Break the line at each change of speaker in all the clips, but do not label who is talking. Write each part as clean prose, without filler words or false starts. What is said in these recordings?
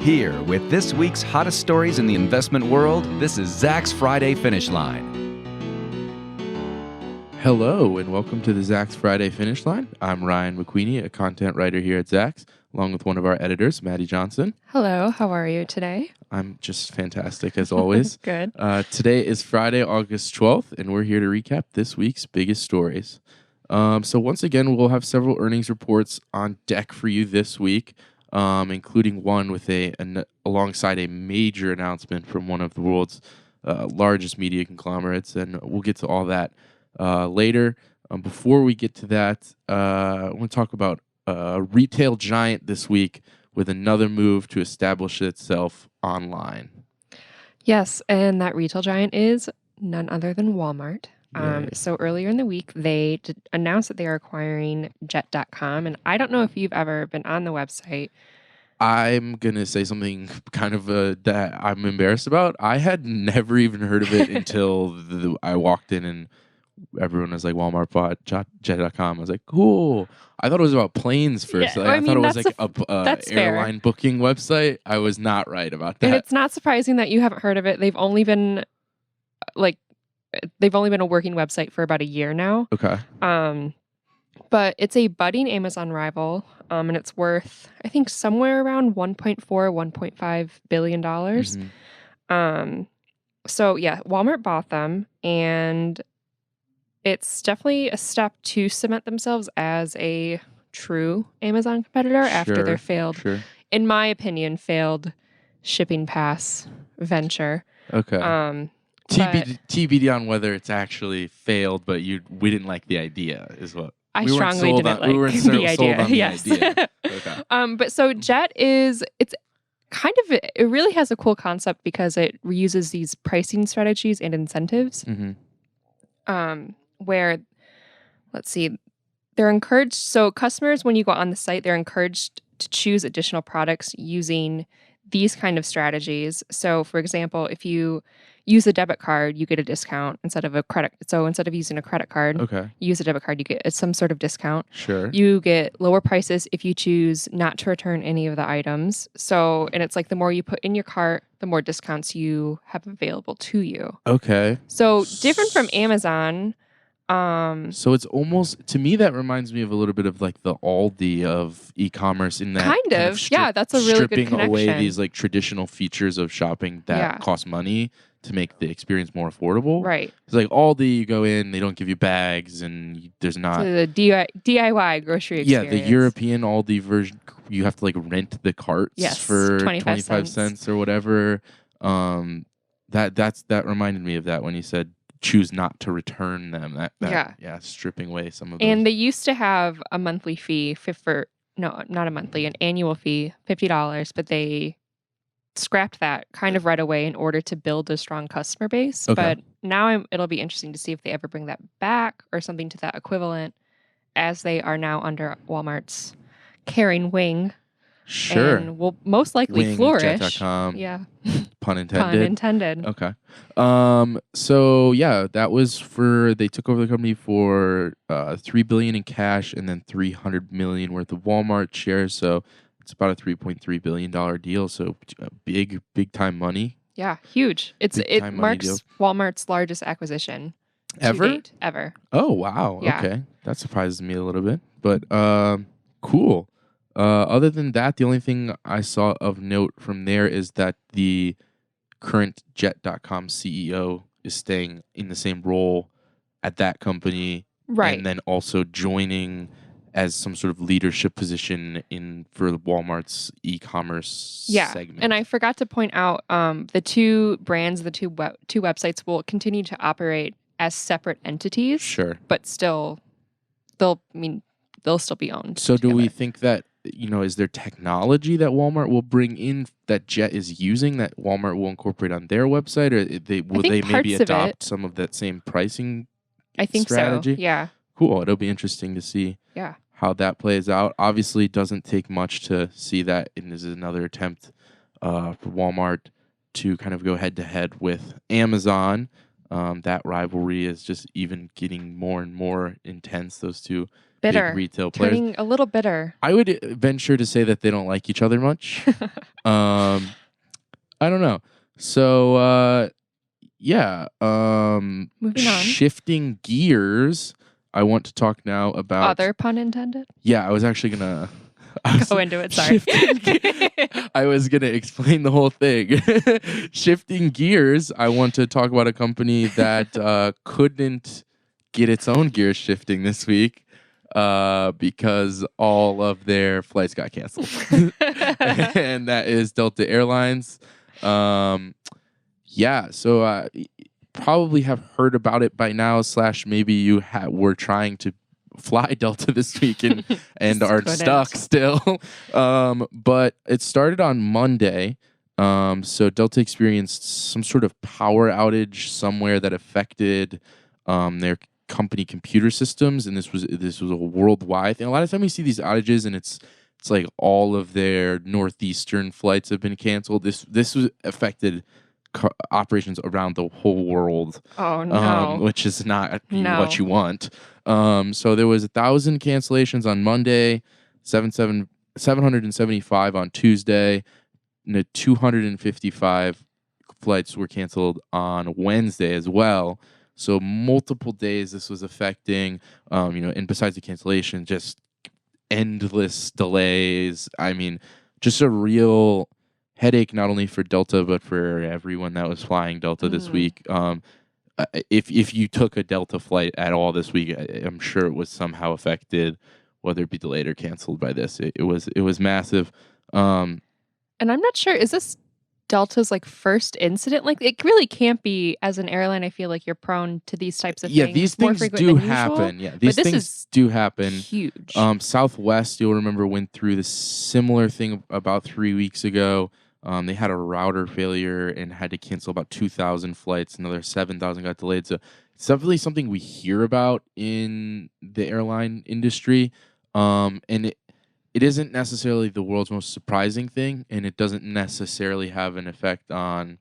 Here, with this week's hottest stories in the investment world, this is Zacks Friday Finish Line.
Hello, and welcome to the Zacks Friday Finish Line. I'm Ryan McQueenie, a content writer here at Zacks, along with one of our editors, Maddie Johnson.
Hello, how are you today?
I'm just fantastic, as always.
Good.
Today is Friday, August 12th, and we're here to recap this week's biggest stories. So once again, we'll have several earnings reports on deck for you this week, including one with alongside a major announcement from one of the world's largest media conglomerates, and we'll get to all that later. Before we get to that, I want to talk about a retail giant this week with another move to establish itself online.
Yes, and that retail giant is none other than Walmart.
Yay.
So earlier in the week, they announced that they are acquiring Jet.com, and I don't know if you've ever been on the website.
I'm going to say something kind of that I'm embarrassed about. I had never even heard of it until I walked in and everyone was like, Walmart bought Jet.com. I was like, cool. I thought it was about planes first.
Yeah,
I thought it was
that's
like
that's
a airline booking website. I was not right about that.
And it's not surprising that you haven't heard of it. They've only been a working website for about a year now.
Okay.
But it's a budding Amazon rival, and it's worth, I think, somewhere around $1.5 billion.
Mm-hmm.
So yeah, Walmart bought them, and it's definitely a step to cement themselves as a true Amazon competitor after their in my opinion, failed shipping pass venture.
Okay. TBD on whether it's actually failed, but we didn't like the idea, is what
I strongly didn't like the idea. Yes.
Okay.
But so Jet it really has a cool concept because it reuses these pricing strategies and incentives.
Mm-hmm.
Where, let's see, they're encouraged. So customers, when you go on the site, they're encouraged to choose additional products using these kind of strategies. So, for example, if you use a debit card, you get a discount instead of a credit. So instead of using a credit card,
Okay.
you use a debit card, you get some sort of discount.
Sure.
You get lower prices if you choose not to return any of the items. So, and it's like the more you put in your cart, the more discounts you have available to you.
Okay.
So different from Amazon.
So it's almost, to me, that reminds me of a little bit of like the Aldi of e-commerce in that
that's a really good
stripping
connection.
away these like traditional features of shopping that cost money to make the experience more affordable.
Right.
It's like Aldi, you go in, they don't give you bags, and there's not
the DIY grocery experience.
Yeah, the European Aldi version, you have to like rent the carts for
25
cents or whatever. That reminded me of that when you said choose not to return them. Stripping away some of those.
And they used to have a monthly fee not a monthly, an annual fee, $50, but they scrapped that kind of right away in order to build a strong customer base.
Okay.
But now it'll be interesting to see if they ever bring that back or something to that equivalent, as they are now under Walmart's caring wing.
Sure.
And will most likely
Wing,
flourish.
Jet.com.
Yeah.
Pun intended.
Pun intended.
Okay. So yeah, that was they took over the company for $3 billion in cash and then $300 million worth of Walmart shares. So it's about a $3.3 billion deal. So big time money.
Yeah, huge. It marks Walmart's largest acquisition
ever.
To date, ever.
Oh wow.
Yeah.
Okay, that surprises me a little bit, but cool. Other than that, the only thing I saw of note from there is that the current Jet.com CEO is staying in the same role at that company,
right?
And then also joining as some sort of leadership position for Walmart's e-commerce segment.
And I forgot to point out the two brands, the two websites will continue to operate as separate entities.
Sure,
but still, they'll still be owned.
So
together.
Do we think that, is there technology that Walmart will bring in that Jet is using that Walmart will incorporate on their website, or will they maybe adopt some of that same pricing
I think
strategy?
So, yeah.
Cool. It'll be interesting to see how that plays out. Obviously, it doesn't take much to see that, and this is another attempt for Walmart to kind of go head-to-head with Amazon. That rivalry is just even getting more and more intense. Those two
Bitter.
big retail players.
Turning a little bitter.
I would venture to say that they don't like each other much. I don't know. So yeah.
Moving on.
Shifting gears, I want to talk now about
Other pun intended.
Yeah, I was actually gonna
Go into it. Sorry.
I was gonna explain the whole thing. Shifting gears, I want to talk about a company that couldn't get its own gears shifting this week because all of their flights got canceled, and that is Delta Airlines. Yeah, so probably have heard about it by now. / maybe you were trying to fly Delta this week and are stuck still. But it started on Monday. So Delta experienced some sort of power outage somewhere that affected their company computer systems, and this was a worldwide thing. A lot of time we see these outages, and it's like all of their northeastern flights have been canceled. This was affected operations around the whole world.
Oh no!
Which is not what you want. So there was 1,000 cancellations on Monday, 775 on Tuesday, and 255 flights were canceled on Wednesday as well. So multiple days this was affecting, and besides the cancellation, just endless delays. I mean, just a real headache, not only for Delta, but for everyone that was flying Delta this week. If you took a Delta flight at all this week, I'm sure it was somehow affected, whether it be delayed or canceled by this. It was massive.
And I'm not sure, is this Delta's first incident? It really can't be. As an airline, I feel like you're prone to these types of things.
Yeah, these things do happen. Yeah, these things do happen.
Huge.
Southwest, you'll remember, went through this similar thing about 3 weeks ago. They had a router failure and had to cancel about 2,000 flights. Another 7,000 got delayed. So it's definitely something we hear about in the airline industry. And it isn't necessarily the world's most surprising thing, and it doesn't necessarily have an effect on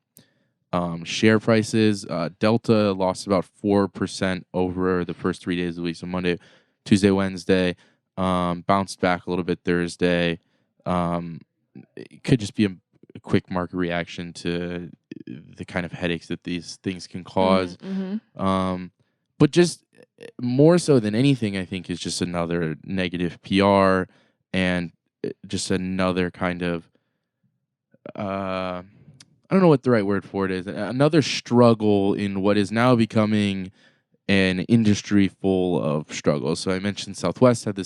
share prices. Delta lost about 4% over the first 3 days of the week. So Monday, Tuesday, Wednesday, bounced back a little bit Thursday. It could just be a quick market reaction to the kind of headaches that these things can cause. But just more so than anything, I think, is just another negative PR and just another kind of I don't know what the right word for it is. Another struggle in what is now becoming an industry full of struggles. So I mentioned Southwest had a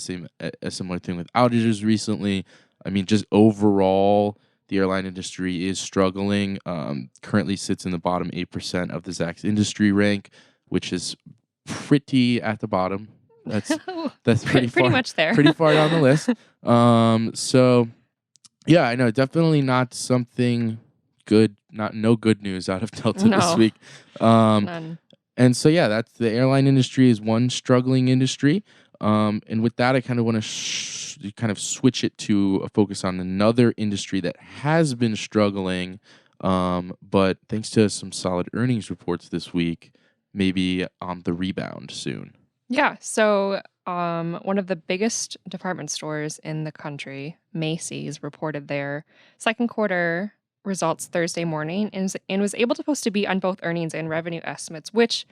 similar thing with outages recently. I mean, just overall, the airline industry is struggling. Currently sits in the bottom 8% of the Zacks industry rank, which is pretty at the bottom. That's pretty
much there.
Pretty far down the list. So yeah, I know, definitely not something good. No good news out of Delta this week.
None.
And so yeah, that's the airline industry is one struggling industry. And with that, I kind of want to kind of switch it to a focus on another industry that has been struggling, but thanks to some solid earnings reports this week, maybe on the rebound soon.
Yeah. So one of the biggest department stores in the country, Macy's, reported their second quarter results Thursday morning and was able to post to beat on both earnings and revenue estimates, which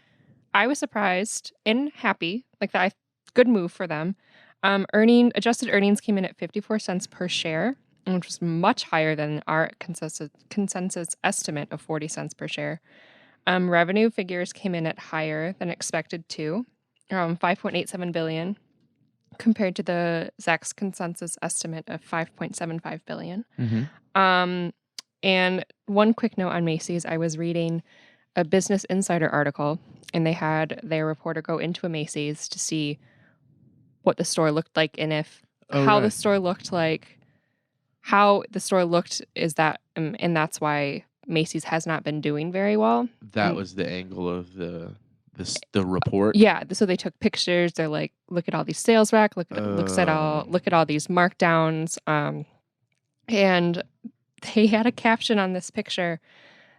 I was surprised and happy. That, good move for them. Adjusted earnings came in at 54 cents per share, which was much higher than our consensus estimate of 40 cents per share. Revenue figures came in at higher than expected too, $5.87 billion, compared to the Zacks consensus estimate of $5.75 billion. And one quick note on Macy's, I was reading a Business Insider article, and they had their reporter go into a Macy's to see what the store looked like, and the store looked like, how the store looked is that, and that's why Macy's has not been doing very well.
That was the angle of the report.
Yeah, so they took pictures. They're like, look at all these sales rack. Look at all these markdowns. And they had a caption on this picture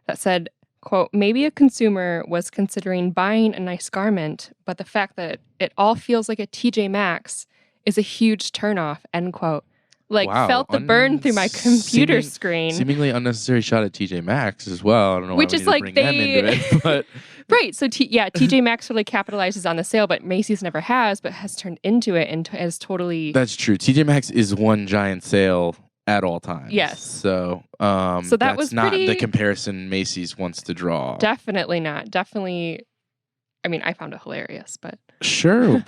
that said, quote, maybe a consumer was considering buying a nice garment, but the fact that it all feels like a TJ Maxx is a huge turnoff, end quote. Like,
Wow,
felt the burn through my computer screen.
Seemingly unnecessary shot at TJ Maxx as well. I don't know
Which
why we
is
need to
like
bring them into it, but
Right. So, TJ Maxx really capitalizes on the sale, but Macy's never has, but has turned into it and has totally.
that's true. TJ Maxx is one giant sale at all times.
Yes.
So,
So that
that's
was
not the
pretty-
comparison Macy's wants to draw.
Definitely not. Definitely. I mean, I found it hilarious, but.
Sure.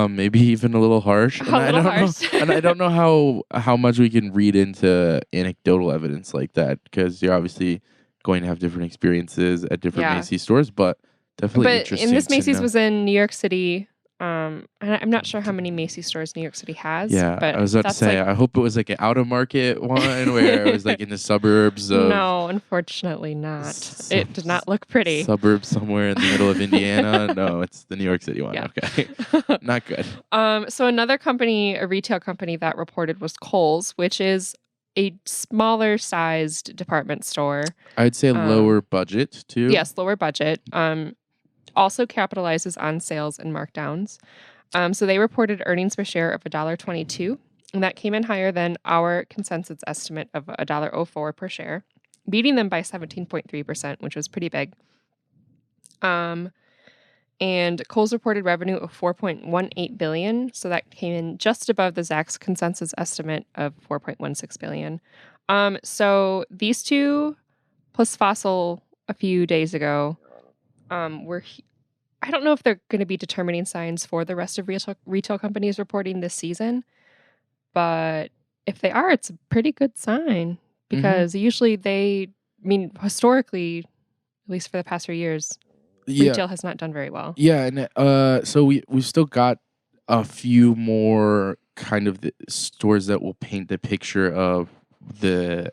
Maybe even a little harsh.
A little harsh.
And I don't know how much we can read into anecdotal evidence like that, because you're obviously going to have different experiences at different
Yeah.
Macy's stores, but definitely
But
interesting.
in this
to
Macy's
know.
was in New York City. And I'm not sure how many Macy's stores New York City has.
Yeah,
but
I was about to
that's
say,
like,
I hope it was like an out of market one where it was like in the suburbs of
no, unfortunately not. It did not look pretty.
suburbs somewhere in the middle of Indiana. No, it's the New York City one.
Yeah.
Okay, not good.
So another company, a retail company that reported was Kohl's, which is a smaller sized department store.
I'd say lower budget too.
Yes, lower budget. Also capitalizes on sales and markdowns. So they reported earnings per share of $1.22, and that came in higher than our consensus estimate of $1.04 per share, beating them by 17.3%, which was pretty big. And Kohl's reported revenue of $4.18 billion, so that came in just above the Zacks consensus estimate of $4.16 billion. So these two, plus Fossil a few days ago, I don't know if they're going to be determining signs for the rest of retail companies reporting this season, but if they are, it's a pretty good sign because usually historically, at least for the past 3 years, retail has not done very well.
Yeah, and so we've still got a few more kind of the stores that will paint the picture of the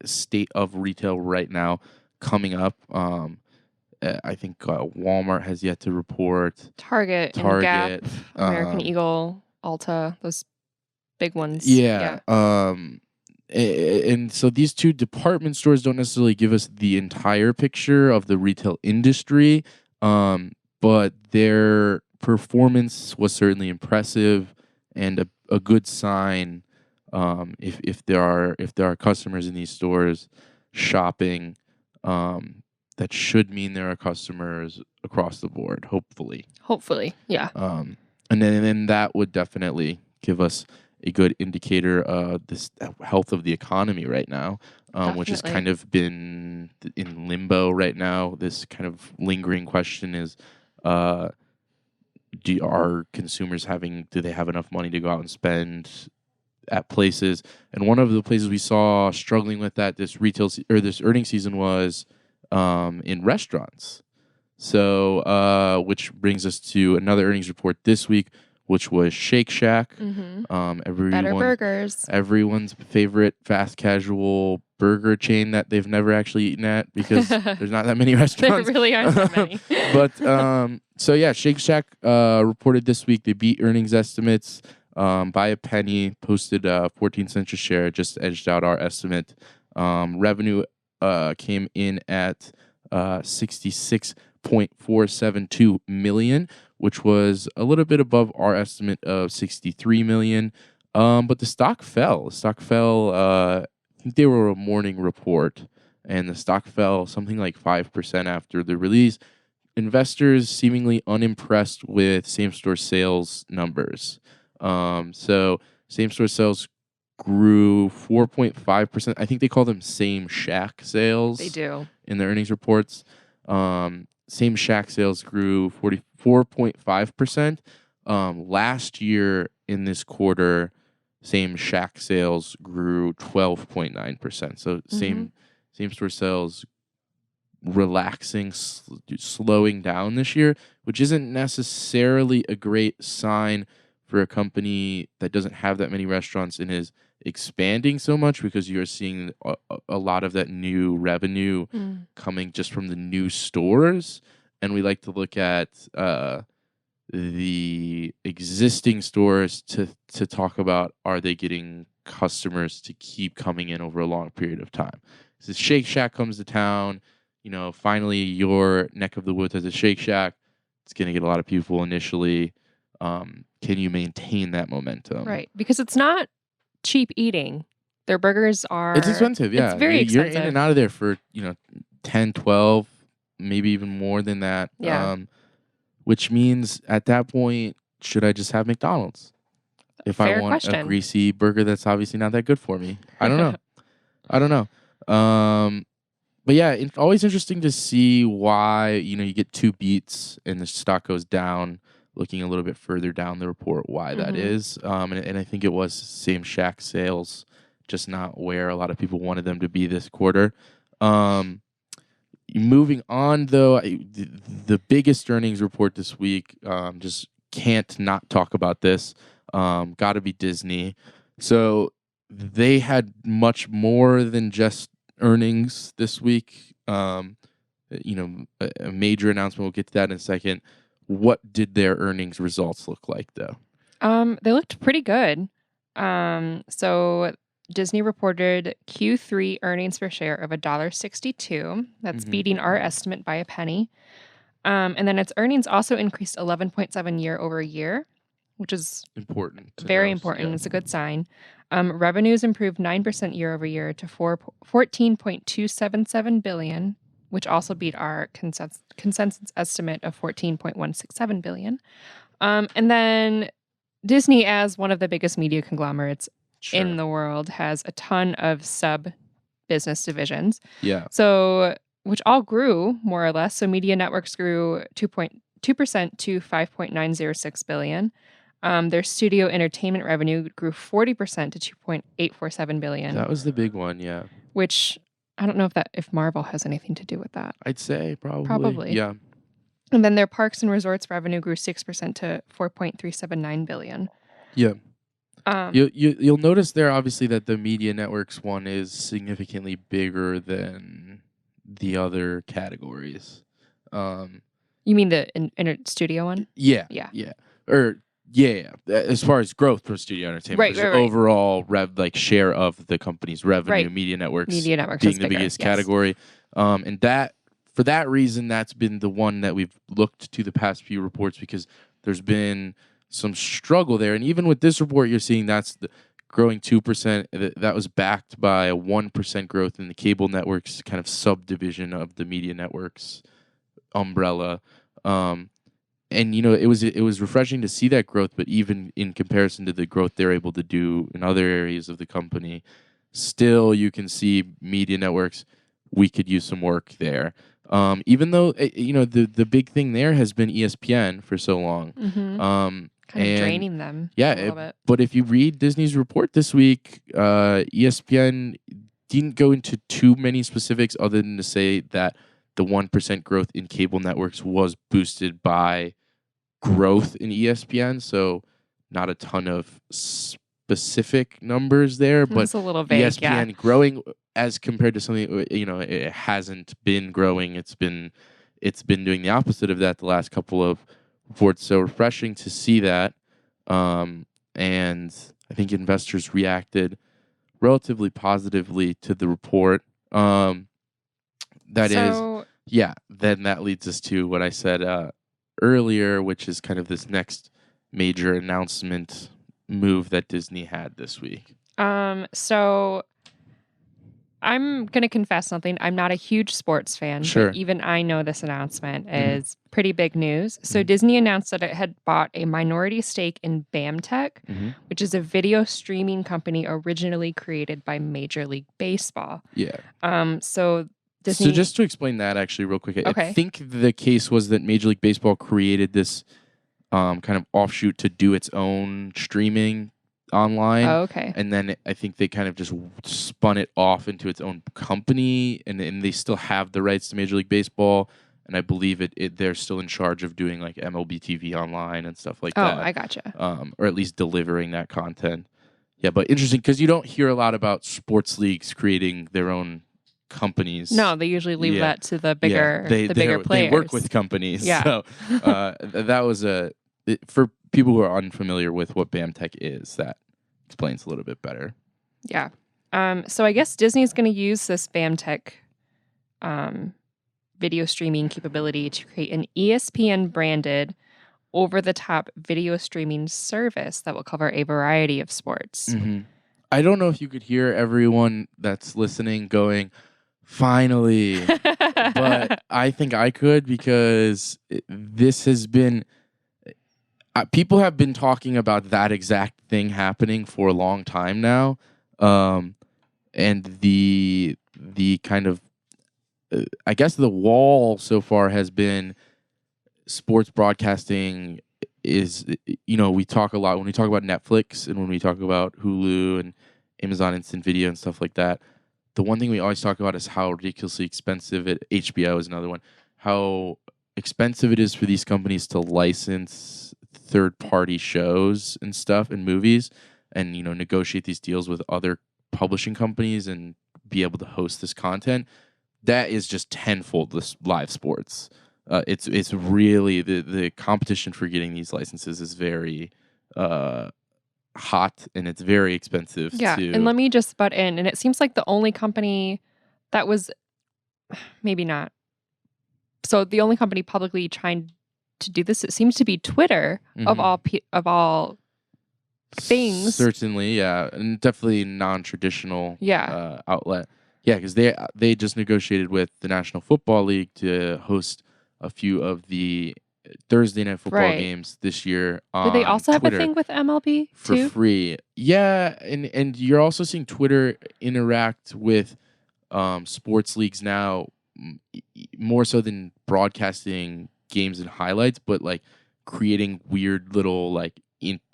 state of retail right now coming up. I think Walmart has yet to report.
Target, and Gap, American Eagle, Ulta, those big ones.
Yeah. And so these two department stores don't necessarily give us the entire picture of the retail industry, but their performance was certainly impressive and a good sign. If there are customers in these stores shopping, that should mean there are customers across the board. Hopefully,
yeah.
And then that would definitely give us a good indicator of this health of the economy right now, which has kind of been in limbo right now. This kind of lingering question is, are consumers do they have enough money to go out and spend at places? And one of the places we saw struggling with that this earnings season was in restaurants. So, which brings us to another earnings report this week, which was Shake Shack.
Better burgers.
Everyone's favorite fast casual burger chain that they've never actually eaten at because there's not that many
There
restaurants.
really aren't that many.
But so yeah, Shake Shack reported this week they beat earnings estimates by a penny, posted 14 cents a share, just edged out our estimate. Revenue came in at 66.472 million, which was a little bit above our estimate of 63 million. But the stock fell. I think they were a morning report, and the stock fell something like 5% after the release. Investors seemingly unimpressed with same-store sales numbers. So same-store sales grew 4.5%. I think they call them same Shack sales.
They do.
In the earnings reports. Same Shack sales grew 44.5%. Last year in this quarter, same Shack sales grew 12.9%. So same store sales relaxing, slowing down this year, which isn't necessarily a great sign for a company that doesn't have that many restaurants and is expanding so much, because you're seeing a lot of that new revenue coming just from the new stores. And we like to look at the existing stores to talk about, are they getting customers to keep coming in over a long period of time? So Shake Shack comes to town, finally your neck of the woods has a Shake Shack. It's going to get a lot of people initially. Can you maintain that momentum?
Right. Because it's not cheap eating. Their burgers are
It's expensive, yeah.
It's very
You're
expensive.
in and out of there for, 10, 12, maybe even more than that.
Yeah.
Which means at that point, should I just have McDonald's? If I
Fair
want a
question.
greasy burger that's obviously not that good for me. I don't know. I don't know. But yeah, it's always interesting to see why, you get two beats and the stock goes down, looking a little bit further down the report, why that
Mhm.
is. And I think it was same Shack sales, just not where a lot of people wanted them to be this quarter. Moving on, though, the biggest earnings report this week, just can't not talk about this. Got to be Disney. So they had much more than just earnings this week. A major announcement. We'll get to that in a second. What did their earnings results look like, though?
They looked pretty good. So Disney reported Q3 earnings per share of $1.62. That's
Mhm.
beating our estimate by a penny. And then its earnings also increased 11.7 year over year, which is
Important.
very important. It's a good sign. Revenues improved 9% year over year to 14.277 billion, which also beat our consensus estimate of 14.167 billion. And then Disney, as one of the biggest media conglomerates in the world, has a ton of sub business divisions.
Yeah.
So, which all grew more or less. So, media networks grew 2.2% to 5.906 billion. Their studio entertainment revenue grew 40% to 2.847 billion.
That was the big one, yeah.
Which I don't know if Marvel has anything to do with that.
I'd say probably.
Probably.
Yeah.
And then their parks and resorts revenue grew 6% to 4.379 billion.
Yeah. You'll notice there obviously that the media networks one is significantly bigger than the other categories.
You mean the in studio one?
Yeah.
Yeah.
Yeah. Or yeah. As far as growth for studio entertainment,
Right,
versus
right.
overall share of the company's revenue,
Right.
media networks
Media networks
being
is
the
bigger,
biggest
yes.
category. And that for that reason, that's been the one that we've looked to the past few reports because there's been some struggle there. And even with this report, you're seeing that's growing 2%. That was backed by a 1% growth in the cable networks kind of subdivision of the media networks umbrella. And it was refreshing to see that growth, but even in comparison to the growth they're able to do in other areas of the company, still you can see media networks, we could use some work there. Even though the big thing there has been ESPN for so long.
Mm-hmm. Kind of draining them a little bit.
But if you read Disney's report this week, ESPN didn't go into too many specifics other than to say that the 1% growth in cable networks was boosted by growth in ESPN. So not a ton of specific numbers there, but
It's a little vague,
ESPN growing as compared to something, it hasn't been growing. It's been doing the opposite of that the last couple of reports. So refreshing to see that. And I think investors reacted relatively positively to the report. Then that leads us to what I said earlier, which is kind of this next major announcement move that Disney had this week.
So I'm going to confess something. I'm not a huge sports fan,
Sure.
but even I know this announcement is pretty big news. So Disney announced that it had bought a minority stake in BAMTech, which is a video streaming company originally created by Major League Baseball.
Yeah.
So Disney.
So just to explain that actually real quick,
Okay.
I think the case was that Major League Baseball created this kind of offshoot to do its own streaming online.
Oh, okay.
And then I think they kind of just spun it off into its own company, and they still have the rights to Major League Baseball. And I believe they're still in charge of doing like MLB TV online and stuff like that.
Oh, I gotcha.
Or at least delivering that content. Yeah, but interesting because you don't hear a lot about sports leagues creating their own companies.
No, they usually leave that to the bigger bigger players.
They work with companies.
Yeah.
So that was for people who are unfamiliar with what BAMTech is, that explains a little bit better.
Yeah. So I guess Disney's going to use this BAMTech video streaming capability to create an ESPN branded over-the-top video streaming service that will cover a variety of sports.
Mm-hmm. I don't know if you could hear everyone that's listening going, finally. But I think I could, because this has been people have been talking about that exact thing happening for a long time now, and the kind of I guess the wall so far has been sports broadcasting is, we talk a lot when we talk about Netflix and when we talk about Hulu and Amazon Instant Video and stuff like that. The one thing we always talk about is how ridiculously expensive HBO is another one. How expensive it is for these companies to license third-party shows and stuff and movies, and negotiate these deals with other publishing companies and be able to host this content. That is just tenfold this live sports. It's really the competition for getting these licenses is very hot, and it's very expensive.
Yeah, and let me just butt in. And it seems like the only company that was, maybe not. So the only company publicly trying to do this, it seems to be Twitter, of all things.
Certainly, yeah, and definitely non-traditional outlet. Yeah, because they just negotiated with the National Football League to host a few of the Thursday night football games this year on
Do they also
Twitter
have a thing with MLB
for
too?
free? Yeah, and you're also seeing Twitter interact with sports leagues now, more so than broadcasting games and highlights, but like creating weird little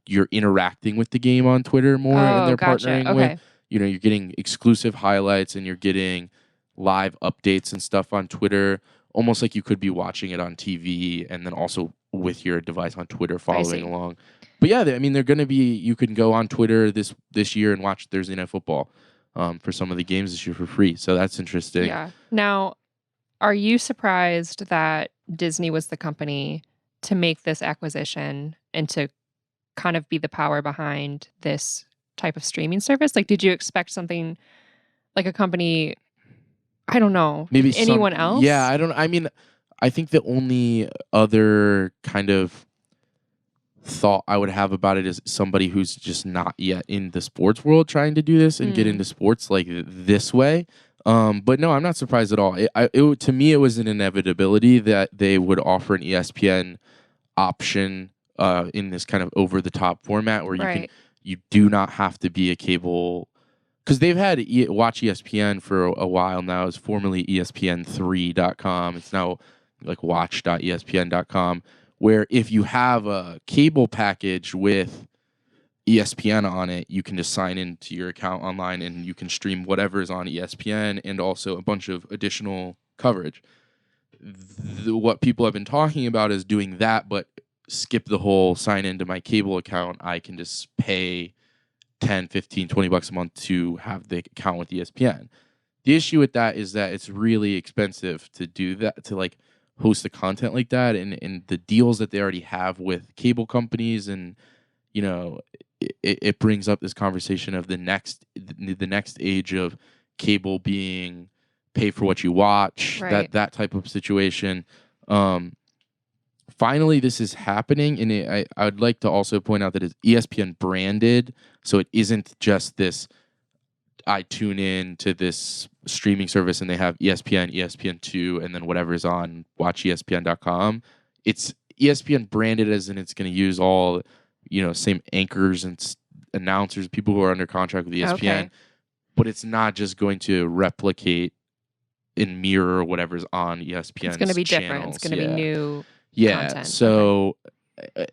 you're interacting with the game on Twitter more, and they're partnering with. You're getting exclusive highlights and you're getting live updates and stuff on Twitter, almost like you could be watching it on TV and then also with your device on Twitter following along. But yeah, they're going to be, you can go on Twitter this year and watch Thursday Night Football for some of the games this year for free. So that's interesting.
Yeah. Now, are you surprised that Disney was the company to make this acquisition and to kind of be the power behind this type of streaming service? Like, did you expect something like a company, I don't know,
maybe
anyone else?
Yeah, I think the only other kind of thought I would have about it is somebody who's just not yet in the sports world trying to do this and get into sports like this way. But no, I'm not surprised at all. To me, it was an inevitability that they would offer an ESPN option in this kind of over-the-top format where you do not have to be a cable, because they've had Watch ESPN for a while now. It's formerly ESPN3.com. It's now like watch.espn.com, where if you have a cable package with ESPN on it, you can just sign into your account online and you can stream whatever is on ESPN and also a bunch of additional coverage. What people have been talking about is doing that, but skip the whole sign into my cable account. I can just pay 10, 15, 20 bucks a month to have the account with ESPN. The issue with that is that it's really expensive to do that, to like host the content like that, and the deals that they already have with cable companies, and it brings up this conversation of the next age of cable being pay for what you watch, that type of situation. Finally, this is happening, and I would like to also point out that it's ESPN branded, so it isn't just this, I tune in to this streaming service and they have ESPN, ESPN2, and then whatever's on watchespn.com. It's ESPN branded, as in it's going to use all, same anchors and announcers, people who are under contract with ESPN, but it's not just going to replicate and mirror whatever's on ESPN.
It's going to be
channels.
different. It's going to be new.
Yeah,
content.
So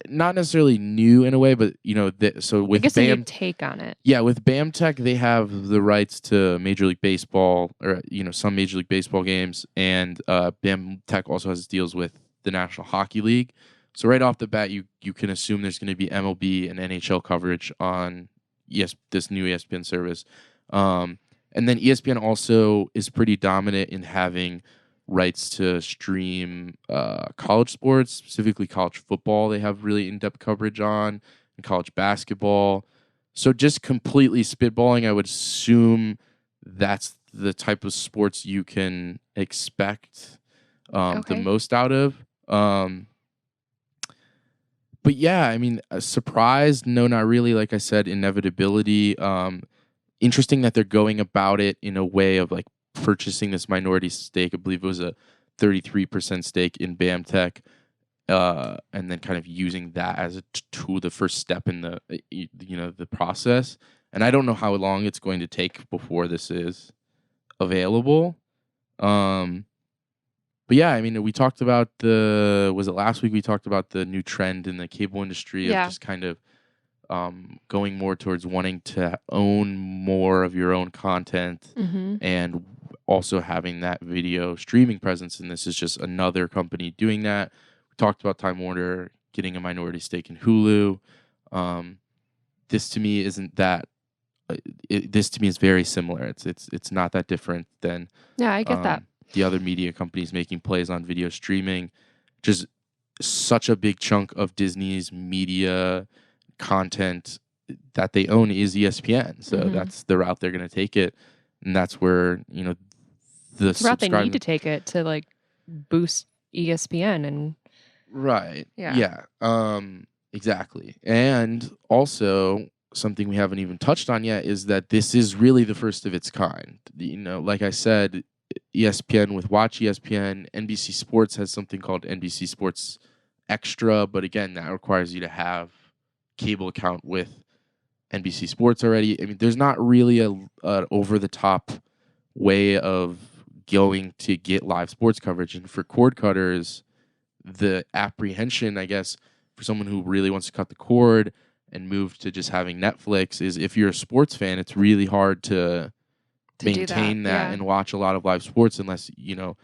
not necessarily new in a way, but so with
I guess
BAM,
a new take on it.
Yeah, with BAMTech, they have the rights to Major League Baseball, or some Major League Baseball games, and BAMTech also has deals with the National Hockey League. So right off the bat, you can assume there's going to be MLB and NHL coverage on this new ESPN service, and then ESPN also is pretty dominant in having rights to stream college sports, specifically college football. They have really in-depth coverage on, and college basketball. So just completely spitballing, I would assume that's the type of sports you can expect the most out of. But yeah, I mean, surprised? No, not really. Like I said, inevitability. Interesting that they're going about it in a way of like purchasing this minority stake. I believe it was a 33% stake in BAMTech, and then kind of using that as a tool, the first step in the the process. And I don't know how long it's going to take before this is available. But yeah, I mean, we talked about was it last week? We talked about the new trend in the cable industry of
Yeah.
just kind of going more towards wanting to own more of your own content
Mm-hmm.
and also having that video streaming presence. And this is just another company doing that. We talked about Time Warner getting a minority stake in Hulu. This to me isn't that. This to me is very similar. It's not that different than
Yeah, I get that.
the other media companies making plays on video streaming. Just such a big chunk of Disney's media content that they own is ESPN. So
Mhm.
that's the route they're going to take it. And that's where, the
It's the route they need
subscribing.
to take it to like boost ESPN and
Right.
Yeah.
Exactly. And also something we haven't even touched on yet is that this is really the first of its kind. Like I said, ESPN with Watch ESPN, NBC Sports has something called NBC Sports Extra, but again, that requires you to have cable account with NBC Sports already. I mean, there's not really a over the top way of going to get live sports coverage, and for cord cutters, the apprehension, I guess, for someone who really wants to cut the cord and move to just having Netflix is if you're a sports fan, it's really hard to
do
maintain that
yeah.
and watch a lot of live sports unless then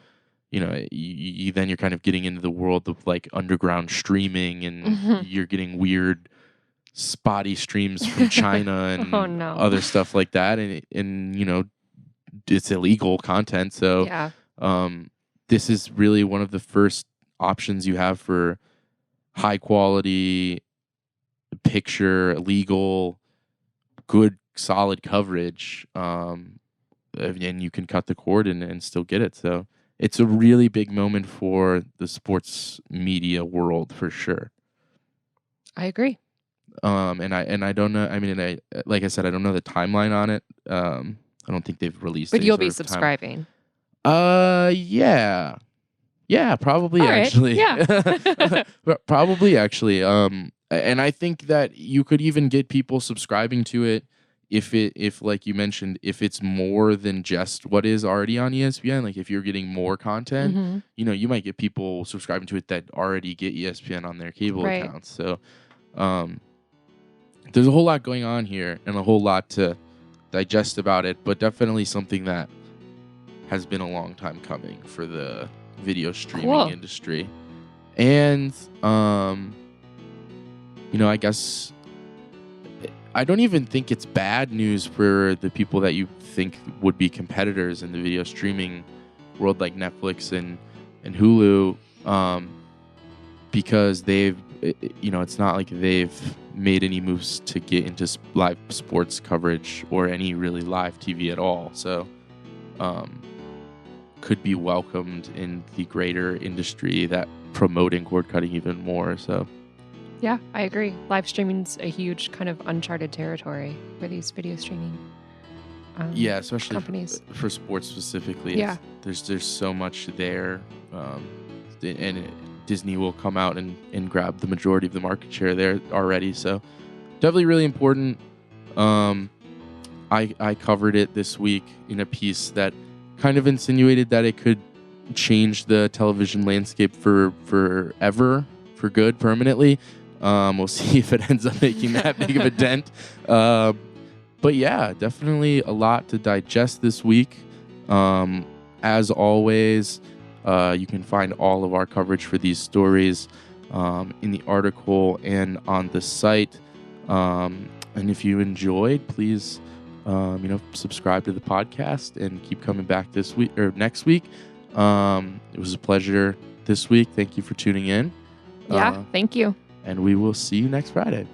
you're kind of getting into the world of like underground streaming and
Mhm.
you're getting weird spotty streams from China and
Oh, no.
other stuff like that, and it's illegal content. So
Yeah.
this is really one of the first options you have for high quality picture, legal, good, solid coverage. And you can cut the cord and still get it. So it's a really big moment for the sports media world for sure.
I agree.
And I don't know. I mean, like I said, I don't know the timeline on it. I don't think they've released.
But
any
you'll
sort
be
of time.
subscribing.
Yeah, probably
All right.
actually.
Yeah.
Probably actually. And I think that you could even get people subscribing to it if like you mentioned, if it's more than just what is already on ESPN. Like if you're getting more content,
Mhm.
you might get people subscribing to it that already get ESPN on their cable
Right.
accounts. So, there's a whole lot going on here and a whole lot to digest about it, but definitely something that has been a long time coming for the video streaming
Cool.
industry. And I guess I don't even think it's bad news for the people that you think would be competitors in the video streaming world, like Netflix and Hulu, because it's not like they've made any moves to get into live sports coverage or any really live TV at all. So, could be welcomed in the greater industry that promoting cord cutting even more. So.
Yeah, I agree. Live streaming's a huge kind of uncharted territory for these video streaming.
Yeah, especially
companies.
for sports specifically.
Yeah.
There's so much there, and Disney will come out and grab the majority of the market share there already. So definitely really important. I covered it this week in a piece that kind of insinuated that it could change the television landscape forever, for good, permanently. We'll see if it ends up making that big of a dent. But yeah, definitely a lot to digest this week. As always, you can find all of our coverage for these stories in the article and on the site. And if you enjoyed, please, subscribe to the podcast and keep coming back this week or next week. It was a pleasure this week. Thank you for tuning in.
Yeah, thank you.
And we will see you next Friday.